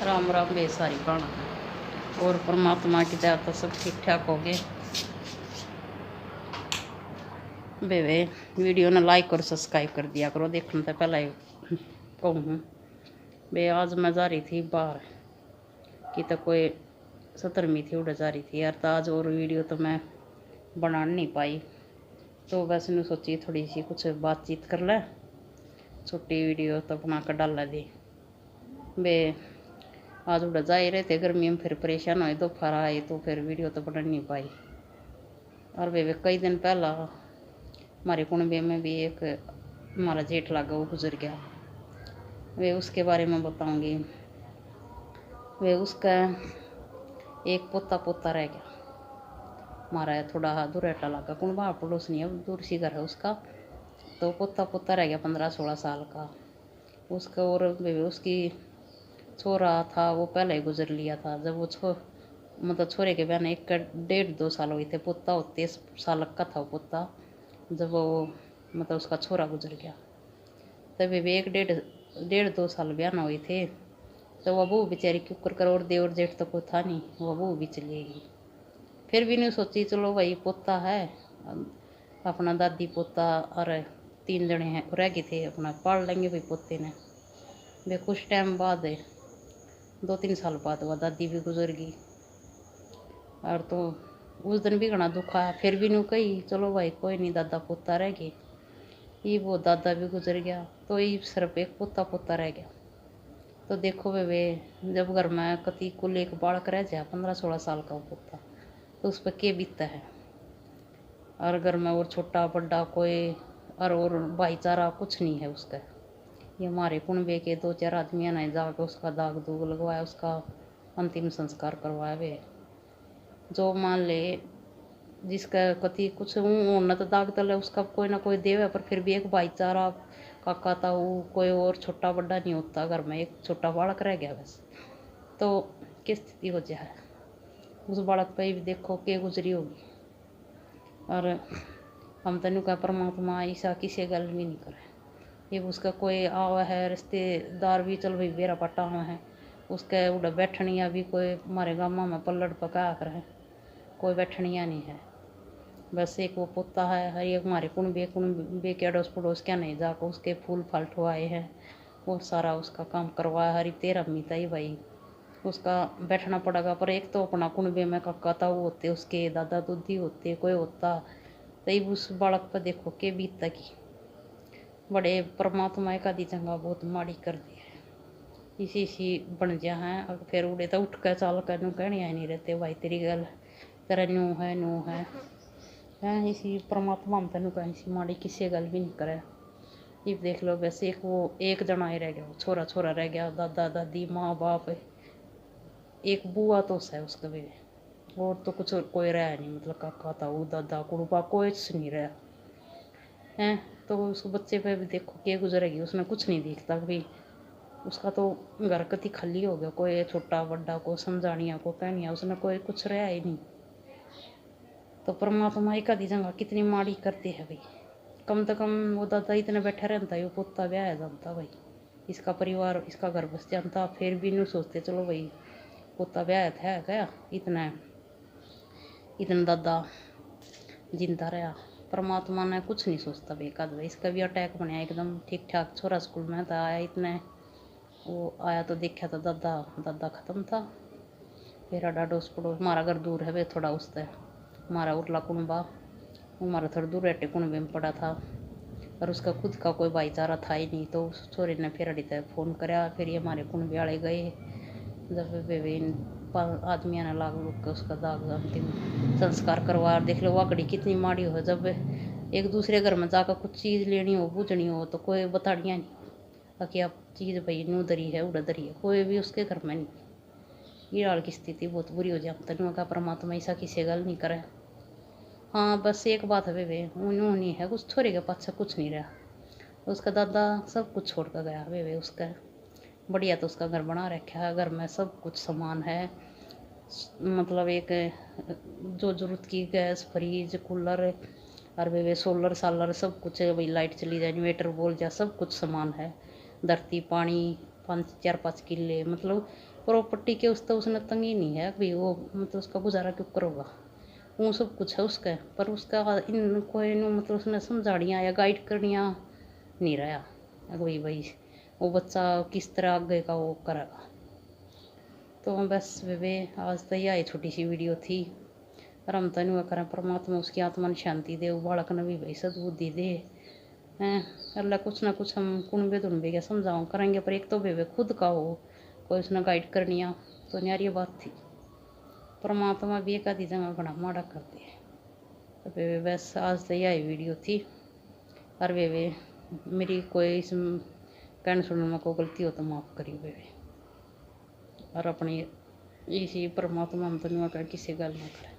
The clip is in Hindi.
राम राम बेसारी प्राणा और परमात्मा की दया तो सब ठीक ठाक हो गए। वे वीडियो ने लाइक और सब्सक्राइब कर दिया करो। देखने से पहले कहूँ वे आज मैं जा रही थी बाहर की तो कोई 17वीं थी उड़ जा रही थी यार। तो आज और वीडियो तो मैं बना नहीं पाई, तो बस ने सोची थोड़ी सी कुछ बातचीत कर ले, छोटी वीडियो तो बना कर डाल दी। वे आज उड़ जा ही रहे थे गर्मी में, फिर परेशान हुए दोपहर आए तो फिर वीडियो तो बना नहीं पाई। और वे कई दिन पहला हमारे कुंबे में भी एक हमारा जेठ लगा, वो गुजर गया। वे उसके बारे में बताऊंगी। वे उसका एक पोता रह गया हमारा, थोड़ा दूरेटा लगा कुंबा पड़ोस नहीं है, दूर सी घर है उसका। तो पोता रह गया 15-16 साल का उसका। और उसकी छोरा था वो पहले ही गुजर लिया था। जब वो मतलब छोरे के बहन 1-1.5-2 साल हुए थे, पोता हो 23 साल का था वो पोता जब वो मतलब उसका छोरा गुजर गया। तभी वे 1-1.5-2 साल बयान हुए थे। तो वह बहू बेचारी क्यों कर और देवर जेठ तो कोई था नहीं, वह बहू भी चलेगी। फिर भी नहीं सोची चलो भाई पोता है अपना, दादी पोता और 3 जने हैं रह गए थे, अपना पाल लेंगे भाई पोते ने। वे कुछ टाइम बाद 2-3 साल बाद वह दादी भी गुजर गई। और तो उस दिन भी घना दुख आया। फिर भी नहीं कही चलो भाई कोई नहीं, दादा पोता रह गए। ये वो दादा भी गुजर गया तो ये सिर्फ एक पोता रह गया। तो देखो वे जब घर में कति कुल एक बालक रह जाए 15-16 साल का वो पोता, तो उस पर क्या बीतता है। और घर में और छोटा बड़ा कोई और भाईचारा कुछ नहीं है उसका। ये हमारे कुंबे के 2-4 आदमियों ने जाकर उसका दाग दूग लगवाया, उसका अंतिम संस्कार करवाया। वे जो मान ले जिसका कति कुछ न तो दाग तले उसका कोई ना कोई देव है, पर फिर भी एक भाईचारा काका था वो, कोई और छोटा बड़ा नहीं होता। घर में एक छोटा बालक रह गया बस। तो क्या स्थिति हो जाए उस बालक पे भी देखो के गुजरी होगी। और हम तेन का परमात्मा ऐसा किसी गल भी नहीं करे। ये उसका कोई आवा है रिश्तेदार भी चल भाई बेरा पटा हुआ है उसके उड़ा बैठनिया भी कोई हमारे गाँव में पल्लड़ पका कर है, कोई बैठनिया नहीं है। बस एक वो पोता है। हर एक हमारे कुंबे के अड़ोस पड़ोस क्या नहीं जाकर उसके फूल फल ठुआए हैं और सारा उसका काम करवाया। हरी 13 मीता ही भाई उसका बैठना पड़ेगा। पर एक तो अपना कुंबे में काका था वो होते, उसके दादा दूधी होते, कोई होता तई उस बालक पर देखो के बीतता की। बड़े परमात्मा का दी चंगा बहुत माड़ी कर दी है। इसी बन जा है। और फिर उड़े तो उठ कर चाल कर कहने आए नहीं रहते भाई तेरी गल तेरा नू है इसी परमात्मा हम तेन कहीं सी माड़ी किसी गल भी नहीं करे। ये देख लो वैसे एक जना ही रह गया, छोरा रह गया, दादा दादी माँ बाप, एक बुआ तो है उसका भी, और तो कुछ कोई रहा नहीं। मतलब काका था वो, दादा कुड़बा कोई नहीं रहा है। तो उस बच्चे पे भी देखो क्या गुजरेगी, उसने कुछ नहीं दिखता भाई। उसका तो घर कति खाली हो गया, कोई छोटा बड़ा को समझानिया को कहनिया उसने कोई कुछ रहा ही नहीं। तो परमात्मा एक आधी जगह कितनी माड़ी करती है भाई। कम से कम वो दादा इतने बैठे रहता है, वो पोता ब्याह जानता भाई, इसका परिवार इसका घर बस जानता। फिर भी नहीं सोचते चलो भाई पोता ब्याह था क्या, इतना दादा जिंदा रहा। परमात्मा ने कुछ नहीं सोचता बेकाद भाई। इसका भी अटैक बनाया एकदम ठीक ठाक, छोरा स्कूल में था आया इतने वो आया तो देखा तो दादा ख़त्म था। फिर डाडोस पड़ोस हमारा घर दूर है वे थोड़ा उससे हमारा उरला कुंबा हमारा थोड़ा दूर रेटे कुंबे में पड़ा था। और उसका खुद का कोई भाईचारा था ही नहीं। तो उस छोरे ने फिर अड़ी तक फ़ोन कराया। फिर ये हमारे कुंबे वाले गए, जब आदमियों ने लाग लुग के उसका दाग अंतिम संस्कार करवा। देख लो वाकड़ी कितनी माड़ी हो, जब एक दूसरे घर में जाकर कुछ चीज़ लेनी हो बूझनी हो तो कोई बताड़िया नहीं ताकि आप चीज़ भाई नू दरी है उड़ा दरी है, कोई भी उसके घर में नहीं। ये हाल की स्थिति बहुत बुरी हो जाए। तेनों का परमात्मा ऐसा किसी गल नहीं करे। हाँ बस एक बात है वे उन्होंने है उस छोरे के पास कुछ नहीं रहा। उसका दादा सब कुछ छोड़ कर गया वे उसका बढ़िया तो उसका घर बना रखा है, घर में सब कुछ सामान है। मतलब एक जो जरूरत की गैस फ्रिज कूलर और वे सोलर सालर सब कुछ है भाई, लाइट चली जाए इन्वेटर बोल जा सब कुछ सामान है। धरती पानी 5-4-5 किले मतलब प्रॉपर्टी के उस तो उसने तंगी नहीं है भाई, वो मतलब उसका गुजारा क्यों करोगा, वो सब कुछ है उसका, पर उसका इन कोई मतलब उसने समझाड़ियाँ या गाइड करनिया नहीं रहा वही भाई वो बच्चा किस तरह आगे का वो करेगा। तो बस वे आज तो यह छोटी सी वीडियो थी, और हम तो नहीं करें परमात्मा उसकी आत्मा ने शांति दे, बालक ने भी भाई सद्बुद्धि दे हैं। अल्लाह कुछ ना कुछ हम कुणबे दुणबे क्या समझाओ करेंगे, पर एक तो वे खुद का हो कोई उसने गाइड करनिया तो न्यारी बात थी। परमात्मा भी एक आधी जगह बड़ा माड़ा करते हैं। तो वे बस आज तो यही वीडियो थी, और वे मेरी कोई इस कहने सुनने में कोई गलती हो तो माफ़ करियो वे, और अपनी इसी परमात्मा हम तो किसी गल ना करें।